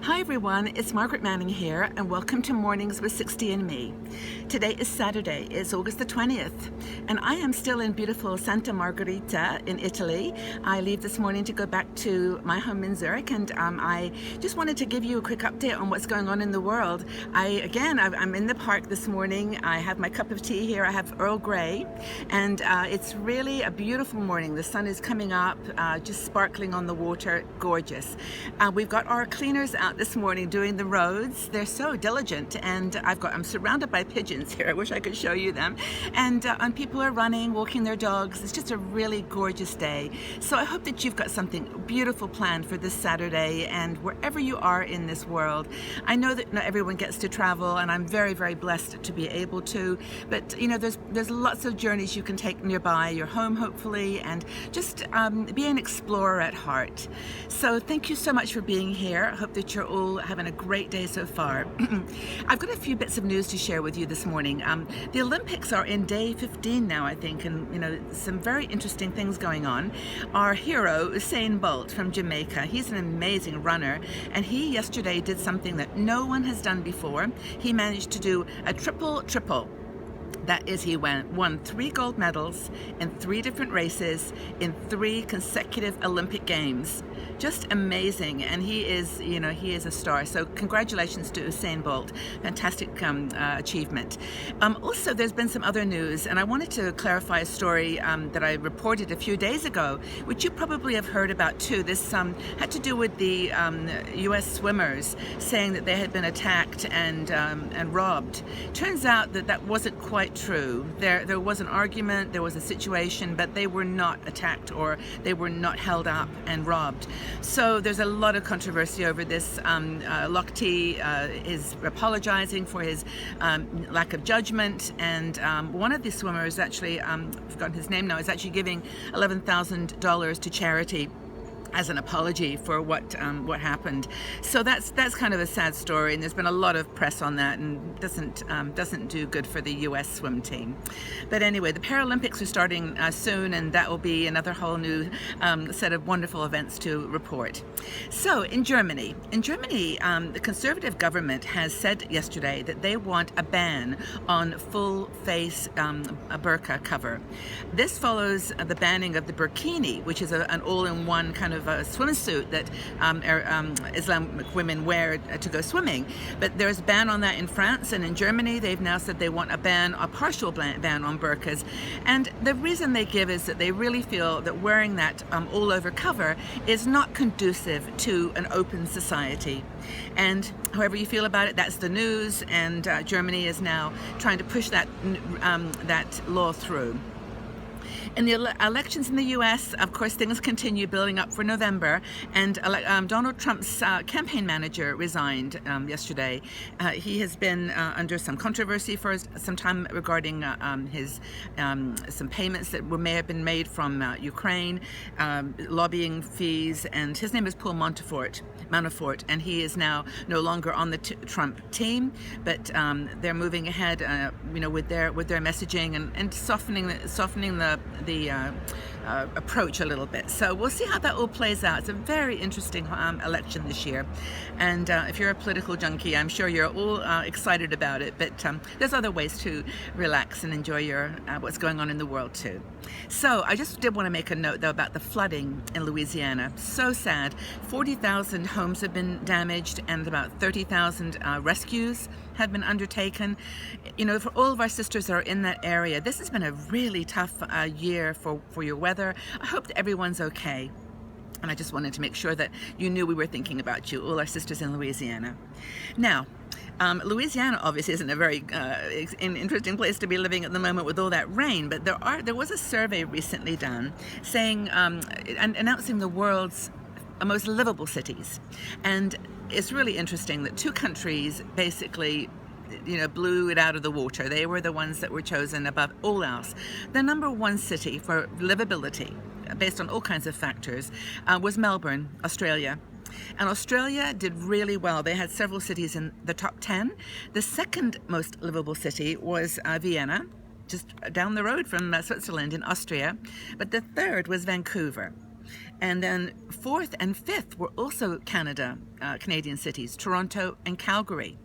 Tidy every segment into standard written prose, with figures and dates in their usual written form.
Hi everyone, it's Margaret Manning here and welcome to Mornings with 60andMe. Today is Saturday, it's August the 20th and I am still in beautiful Santa Margherita in Italy. I leave this morning to go back to my home in Zurich and I just wanted to give you a quick update on what's going on in the world. I'm in the park this morning. I have my cup of tea here. I have Earl Grey and it's really a beautiful morning. The sun is coming up, just sparkling on the water, gorgeous. We've got our cleaners out this morning doing the roads. They're so diligent and I'm surrounded by pigeons here. I wish I could show you them. And people are running, walking their dogs. It's just a really gorgeous day. So I hope that you've got something beautiful planned for this Saturday and wherever you are in this world. I know that not everyone gets to travel and I'm very, very blessed to be able to, but you know, there's lots of journeys you can take nearby, your home hopefully, and just be an explorer at heart. So thank you so much for being here. I hope that you're all having a great day so far. I've got a few bits of news to share with you this morning. The Olympics are in day 15 now, I think, and you know, some very interesting things going on. Our hero, Usain Bolt from Jamaica, he's an amazing runner, and he yesterday did something that no one has done before. He managed to do a triple. That is, he won 3 gold medals in 3 different races in 3 consecutive Olympic Games. Just amazing, and he is a star. So congratulations to Usain Bolt. Fantastic achievement. Also, there's been some other news, and I wanted to clarify a story that I reported a few days ago, which you probably have heard about too. This had to do with the U.S. swimmers saying that they had been attacked and robbed. Turns out that wasn't quite true. There was an argument, there was a situation, but they were not attacked or they were not held up and robbed. So there's a lot of controversy over this. Lochte is apologizing for his lack of judgment, and one of the swimmers, actually, I've forgotten his name now, is actually giving $11,000 to charity as an apology for what happened. So that's kind of a sad story, and there's been a lot of press on that, and doesn't do good for the U.S. swim team. But anyway, the Paralympics are starting soon, and that will be another whole new set of wonderful events to report. So in Germany, the conservative government has said yesterday that they want a ban on full face burqa cover. This follows the banning of the burkini, which is an all-in-one kind of a swimsuit that Islamic women wear to go swimming. But there's a ban on that in France, and in Germany they've now said they want a partial ban on burqas. And the reason they give is that they really feel that wearing that all over cover is not conducive to an open society. And however you feel about it, that's the news, and Germany is now trying to push that law through. In the elections in the U.S., of course, things continue building up for November, and Donald Trump's campaign manager resigned yesterday. He has been under some controversy for some time regarding his some payments that may have been made from Ukraine, lobbying fees, and his name is Paul Manafort, and he is now no longer on the Trump team, but they're moving ahead, with their messaging and softening the approach a little bit. So we'll see how that all plays out. It's a very interesting election this year, and if you're a political junkie, I'm sure you're all excited about it, but there's other ways to relax and enjoy what's going on in the world too. So I just did want to make a note though about the flooding in Louisiana. So sad. 40,000 homes have been damaged, and about 30,000 rescues have been undertaken. You know, for all of our sisters that are in that area, this has been a really tough year for your weather. I hope that everyone's okay. And I just wanted to make sure that you knew we were thinking about you, all our sisters in Louisiana. Now, Louisiana obviously isn't a very interesting place to be living at the moment with all that rain, but there was a survey recently done saying and announcing the world's most livable cities. And it's really interesting that 2 countries basically blew it out of the water. They were the ones that were chosen above all else. The number 1 city for livability, based on all kinds of factors, was Melbourne, Australia. And Australia did really well. They had several cities in the top 10. The second most livable city was Vienna, just down the road from Switzerland in Austria. But the third was Vancouver. And then fourth and fifth were also Canadian cities, Toronto and Calgary.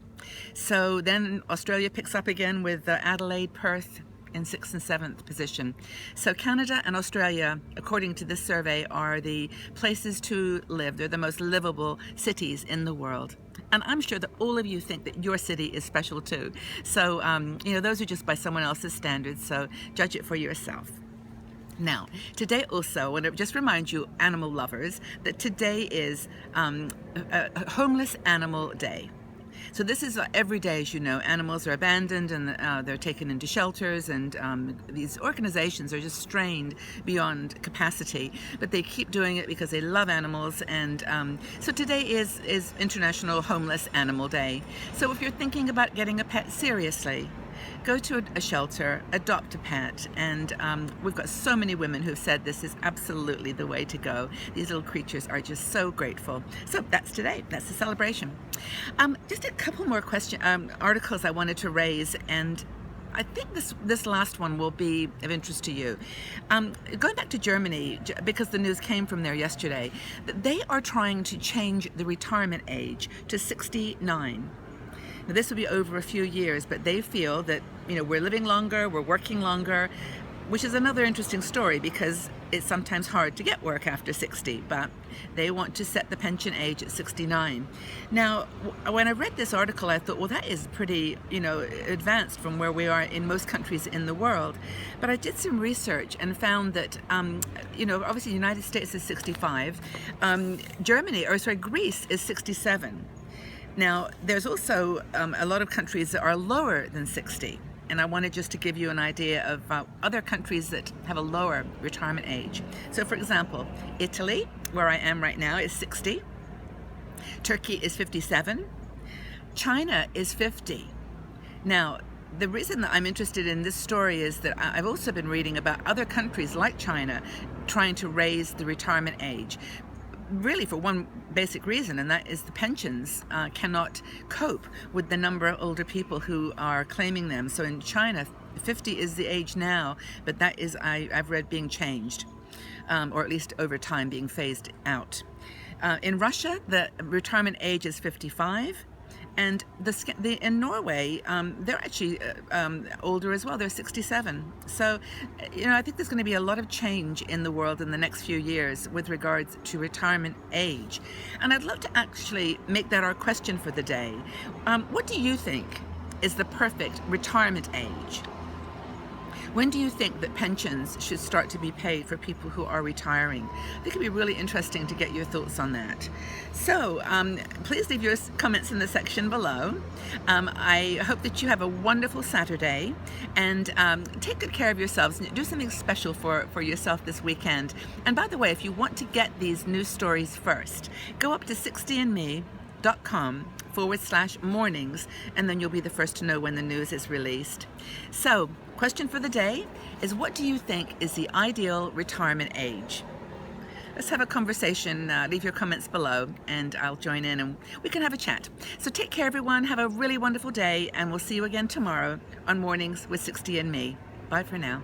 So then Australia picks up again with Adelaide, Perth in 6th and 7th position. So Canada and Australia, according to this survey, are the places to live. They're the most livable cities in the world. And I'm sure that all of you think that your city is special too. So, those are just by someone else's standards, so judge it for yourself. Now, today also, I want to just remind you, animal lovers, that today is a Homeless Animal Day. So this is every day, as you know, animals are abandoned and they're taken into shelters, and these organizations are just strained beyond capacity, but they keep doing it because they love animals. And so today is International Homeless Animal Day. So if you're thinking about getting a pet, seriously, go to a shelter, adopt a pet, and we've got so many women who've said this is absolutely the way to go. These little creatures are just so grateful. So that's today. That's the celebration. Just a couple more articles I wanted to raise, and I think this last one will be of interest to you. Going back to Germany, because the news came from there yesterday, they are trying to change the retirement age to 69. Now, this will be over a few years, but they feel that, we're living longer, we're working longer, which is another interesting story because it's sometimes hard to get work after 60, but they want to set the pension age at 69. Now, when I read this article, I thought, well, that is pretty, advanced from where we are in most countries in the world. But I did some research and found that, obviously the United States is 65, Greece is 67. Now, there's also a lot of countries that are lower than 60. And I wanted just to give you an idea of other countries that have a lower retirement age. So, for example, Italy, where I am right now, is 60. Turkey is 57. China is 50. Now, the reason that I'm interested in this story is that I've also been reading about other countries like China trying to raise the retirement age, really for one basic reason, and that is the pensions cannot cope with the number of older people who are claiming them. So in China, 50 is the age now, but that is, I've read, being changed, or at least over time being phased out. In Russia, the retirement age is 55. And in Norway, they're actually older as well. They're 67. So, I think there's going to be a lot of change in the world in the next few years with regards to retirement age. And I'd love to actually make that our question for the day. What do you think is the perfect retirement age? When do you think that pensions should start to be paid for people who are retiring? I think it'd be really interesting to get your thoughts on that. So please leave your comments in the section below. I hope that you have a wonderful Saturday, and take good care of yourselves and do something special for yourself this weekend. And by the way, if you want to get these news stories first, go up to 60andme.com/mornings, and then you'll be the first to know when the news is released. So, question for the day is, what do you think is the ideal retirement age? Let's have a conversation. Leave your comments below and I'll join in and we can have a chat. So take care, everyone. Have a really wonderful day, and we'll see you again tomorrow on Mornings with 60 and Me. Bye for now.